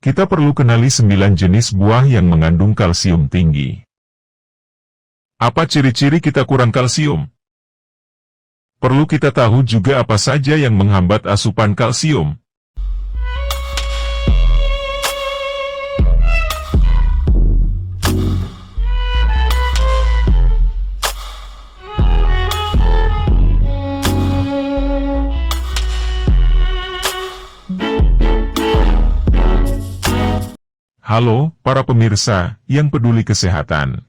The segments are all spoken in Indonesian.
Kita perlu kenali 9 jenis buah yang mengandung kalsium tinggi. Apa ciri-ciri kita kurang kalsium? Perlu kita tahu juga apa saja yang menghambat asupan kalsium. Halo, para pemirsa yang peduli kesehatan.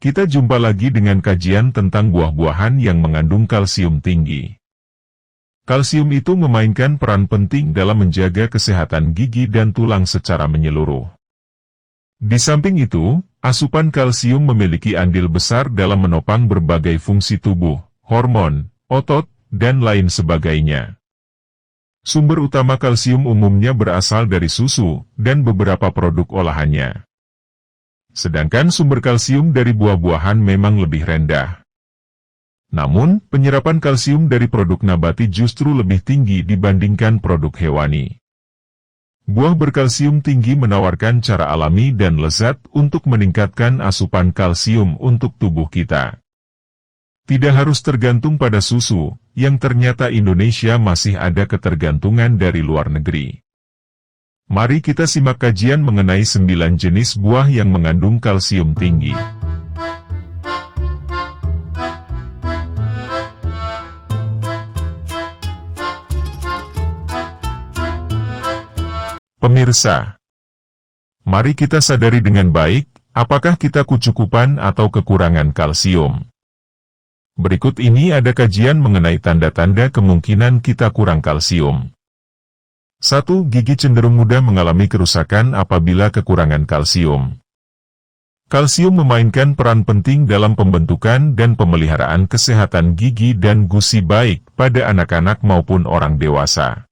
Kita jumpa lagi dengan kajian tentang buah-buahan yang mengandung kalsium tinggi. Kalsium itu memainkan peran penting dalam menjaga kesehatan gigi dan tulang secara menyeluruh. Di samping itu, asupan kalsium memiliki andil besar dalam menopang berbagai fungsi tubuh, hormon, otot, dan lain sebagainya. Sumber utama kalsium umumnya berasal dari susu dan beberapa produk olahannya. Sedangkan sumber kalsium dari buah-buahan memang lebih rendah. Namun, penyerapan kalsium dari produk nabati justru lebih tinggi dibandingkan produk hewani. Buah berkalsium tinggi menawarkan cara alami dan lezat untuk meningkatkan asupan kalsium untuk tubuh kita. Tidak harus tergantung pada susu, yang ternyata Indonesia masih ada ketergantungan dari luar negeri. Mari kita simak kajian mengenai 9 jenis buah yang mengandung kalsium tinggi. Pemirsa, mari kita sadari dengan baik, apakah kita kecukupan atau kekurangan kalsium. Berikut ini ada kajian mengenai tanda-tanda kemungkinan kita kurang kalsium. 1. Gigi cenderung mudah mengalami kerusakan apabila kekurangan kalsium. Kalsium memainkan peran penting dalam pembentukan dan pemeliharaan kesehatan gigi dan gusi baik pada anak-anak maupun orang dewasa.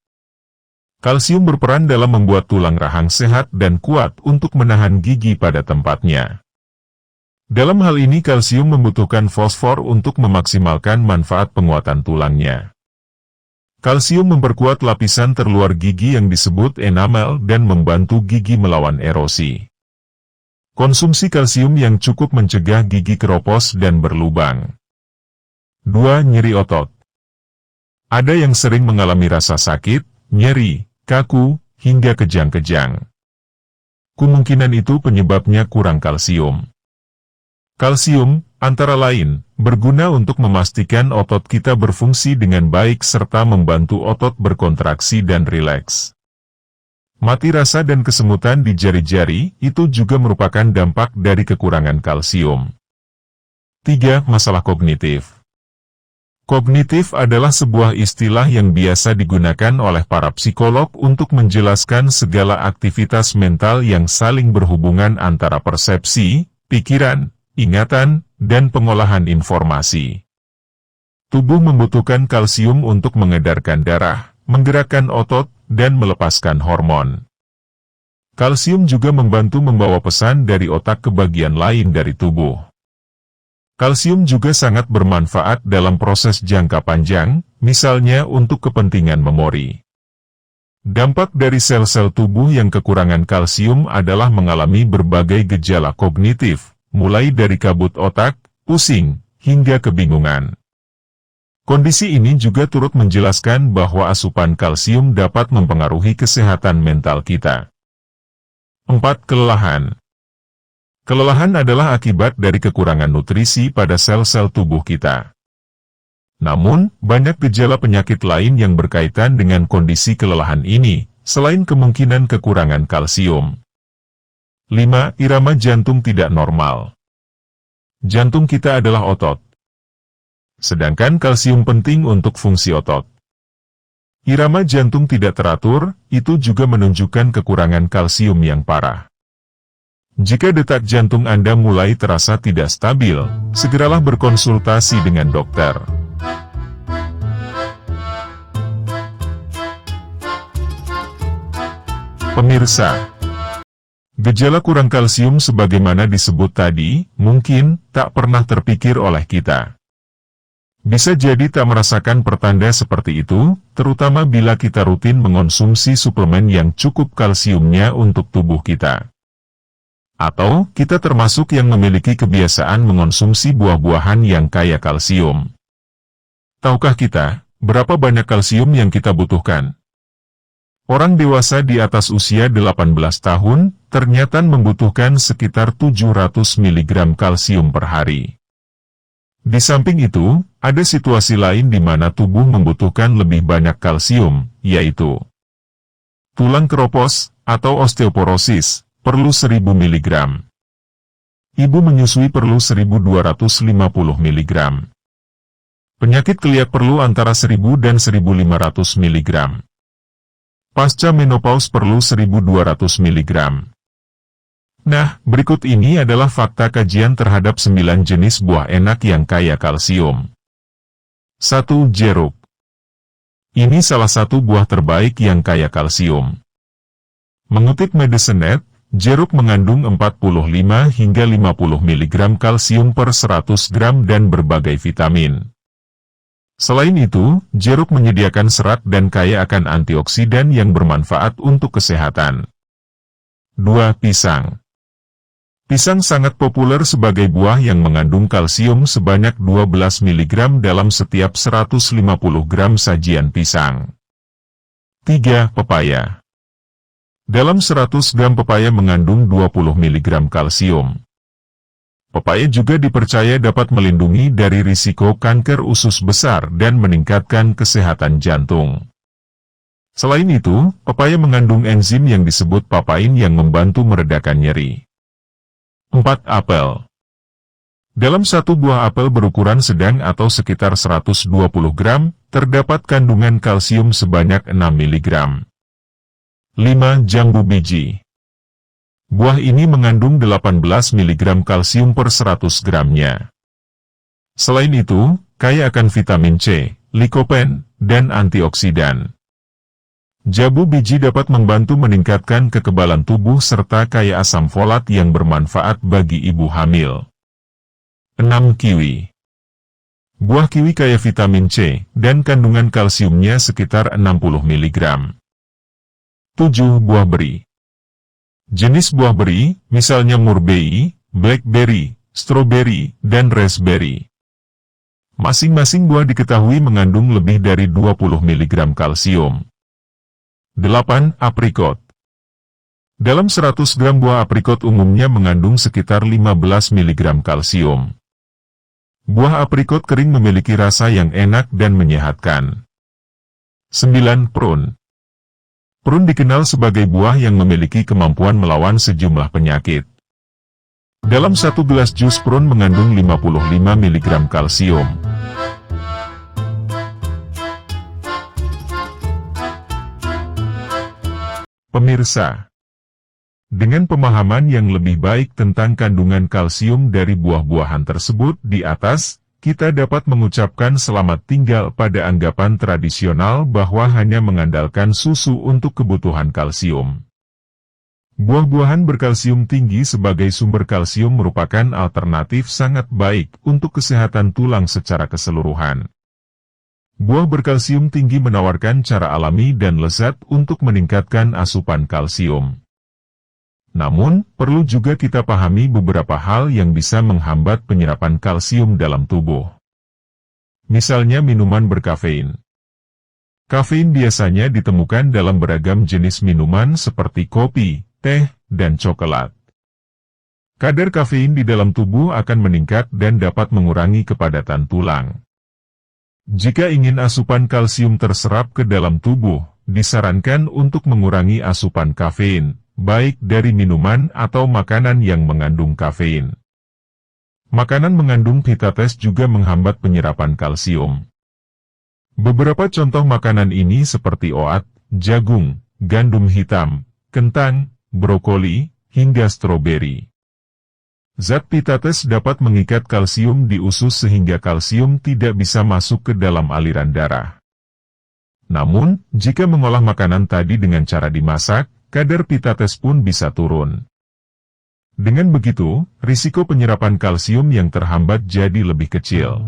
Kalsium berperan dalam membuat tulang rahang sehat dan kuat untuk menahan gigi pada tempatnya. Dalam hal ini kalsium membutuhkan fosfor untuk memaksimalkan manfaat penguatan tulangnya. Kalsium memperkuat lapisan terluar gigi yang disebut enamel dan membantu gigi melawan erosi. Konsumsi kalsium yang cukup mencegah gigi keropos dan berlubang. 2. Nyeri otot. Ada yang sering mengalami rasa sakit, nyeri, kaku, hingga kejang-kejang. Kemungkinan itu penyebabnya kurang kalsium. Kalsium, antara lain, berguna untuk memastikan otot kita berfungsi dengan baik serta membantu otot berkontraksi dan rileks. Mati rasa dan kesemutan di jari-jari itu juga merupakan dampak dari kekurangan kalsium. 3. Masalah kognitif. Kognitif adalah sebuah istilah yang biasa digunakan oleh para psikolog untuk menjelaskan segala aktivitas mental yang saling berhubungan antara persepsi, pikiran, ingatan, dan pengolahan informasi. Tubuh membutuhkan kalsium untuk mengedarkan darah, menggerakkan otot, dan melepaskan hormon. Kalsium juga membantu membawa pesan dari otak ke bagian lain dari tubuh. Kalsium juga sangat bermanfaat dalam proses jangka panjang, misalnya untuk kepentingan memori. Dampak dari sel-sel tubuh yang kekurangan kalsium adalah mengalami berbagai gejala kognitif, mulai dari kabut otak, pusing, hingga kebingungan. Kondisi ini juga turut menjelaskan bahwa asupan kalsium dapat mempengaruhi kesehatan mental kita. 4. Kelelahan. Kelelahan adalah akibat dari kekurangan nutrisi pada sel-sel tubuh kita. Namun, banyak gejala penyakit lain yang berkaitan dengan kondisi kelelahan ini, selain kemungkinan kekurangan kalsium. 5. Irama jantung tidak normal. Jantung kita adalah otot. Sedangkan kalsium penting untuk fungsi otot. Irama jantung tidak teratur, itu juga menunjukkan kekurangan kalsium yang parah. Jika detak jantung Anda mulai terasa tidak stabil, segeralah berkonsultasi dengan dokter. Pemirsa, gejala kurang kalsium sebagaimana disebut tadi, mungkin tak pernah terpikir oleh kita. Bisa jadi tak merasakan pertanda seperti itu, terutama bila kita rutin mengonsumsi suplemen yang cukup kalsiumnya untuk tubuh kita. Atau, kita termasuk yang memiliki kebiasaan mengonsumsi buah-buahan yang kaya kalsium. Tahukah kita, berapa banyak kalsium yang kita butuhkan? Orang dewasa di atas usia 18 tahun, ternyata membutuhkan sekitar 700 mg kalsium per hari. Di samping itu, ada situasi lain di mana tubuh membutuhkan lebih banyak kalsium, yaitu tulang keropos, atau osteoporosis, perlu 1000 mg. Ibu menyusui perlu 1250 mg. Penyakit keliak perlu antara 1000 dan 1500 mg. Pasca menopause perlu 1200 mg. Nah, berikut ini adalah fakta kajian terhadap 9 jenis buah enak yang kaya kalsium. 1. Jeruk. Ini salah satu buah terbaik yang kaya kalsium. Mengutip Medicine-Net, jeruk mengandung 45 hingga 50 mg kalsium per 100 gram dan berbagai vitamin. Selain itu, jeruk menyediakan serat dan kaya akan antioksidan yang bermanfaat untuk kesehatan. 2. Pisang. Pisang sangat populer sebagai buah yang mengandung kalsium sebanyak 12 mg dalam setiap 150 gram sajian pisang. 3. Pepaya. Dalam 100 gram pepaya mengandung 20 mg kalsium. Pepaya juga dipercaya dapat melindungi dari risiko kanker usus besar dan meningkatkan kesehatan jantung. Selain itu, pepaya mengandung enzim yang disebut papain yang membantu meredakan nyeri. 4. Apel. Dalam satu buah apel berukuran sedang atau sekitar 120 gram, terdapat kandungan kalsium sebanyak 6 mg. 5. Jambu biji. Buah ini mengandung 18 mg kalsium per 100 gramnya. Selain itu, kaya akan vitamin C, likopen, dan antioksidan. Jambu biji dapat membantu meningkatkan kekebalan tubuh serta kaya asam folat yang bermanfaat bagi ibu hamil. 6. Kiwi. Buah kiwi kaya vitamin C, dan kandungan kalsiumnya sekitar 60 mg. 7. Buah beri. Jenis buah beri, misalnya murbei, blackberry, strawberry, dan raspberry. Masing-masing buah diketahui mengandung lebih dari 20 mg kalsium. 8. Aprikot. Dalam 100 gram buah aprikot umumnya mengandung sekitar 15 mg kalsium. Buah aprikot kering memiliki rasa yang enak dan menyehatkan. 9. Prune. Prune dikenal sebagai buah yang memiliki kemampuan melawan sejumlah penyakit. Dalam satu gelas jus prune mengandung 55 mg kalsium. Pemirsa, dengan pemahaman yang lebih baik tentang kandungan kalsium dari buah-buahan tersebut di atas, kita dapat mengucapkan selamat tinggal pada anggapan tradisional bahwa hanya mengandalkan susu untuk kebutuhan kalsium. Buah-buahan berkalsium tinggi sebagai sumber kalsium merupakan alternatif sangat baik untuk kesehatan tulang secara keseluruhan. Buah berkalsium tinggi menawarkan cara alami dan lezat untuk meningkatkan asupan kalsium. Namun, perlu juga kita pahami beberapa hal yang bisa menghambat penyerapan kalsium dalam tubuh. Misalnya minuman berkafein. Kafein biasanya ditemukan dalam beragam jenis minuman seperti kopi, teh, dan coklat. Kadar kafein di dalam tubuh akan meningkat dan dapat mengurangi kepadatan tulang. Jika ingin asupan kalsium terserap ke dalam tubuh, disarankan untuk mengurangi asupan kafein, baik dari minuman atau makanan yang mengandung kafein. Makanan mengandung pitates juga menghambat penyerapan kalsium. Beberapa contoh makanan ini seperti oat, jagung, gandum hitam, kentang, brokoli, hingga stroberi. Zat pitates dapat mengikat kalsium di usus sehingga kalsium tidak bisa masuk ke dalam aliran darah. Namun, jika mengolah makanan tadi dengan cara dimasak, kadar pitates pun bisa turun. Dengan begitu, risiko penyerapan kalsium yang terhambat jadi lebih kecil.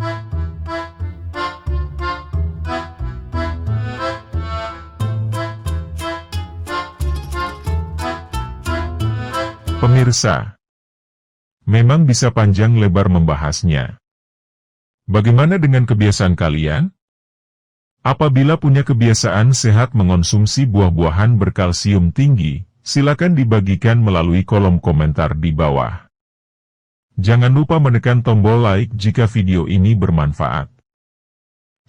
Pemirsa, memang bisa panjang lebar membahasnya. Bagaimana dengan kebiasaan kalian? Apabila punya kebiasaan sehat mengonsumsi buah-buahan berkalsium tinggi, silakan dibagikan melalui kolom komentar di bawah. Jangan lupa menekan tombol like jika video ini bermanfaat.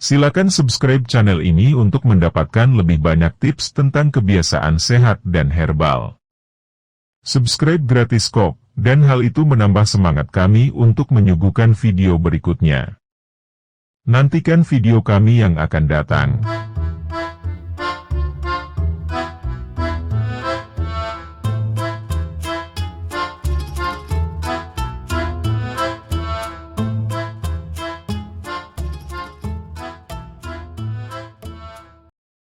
Silakan subscribe channel ini untuk mendapatkan lebih banyak tips tentang kebiasaan sehat dan herbal. Subscribe gratis kok, dan hal itu menambah semangat kami untuk menyuguhkan video berikutnya. Nantikan video kami yang akan datang.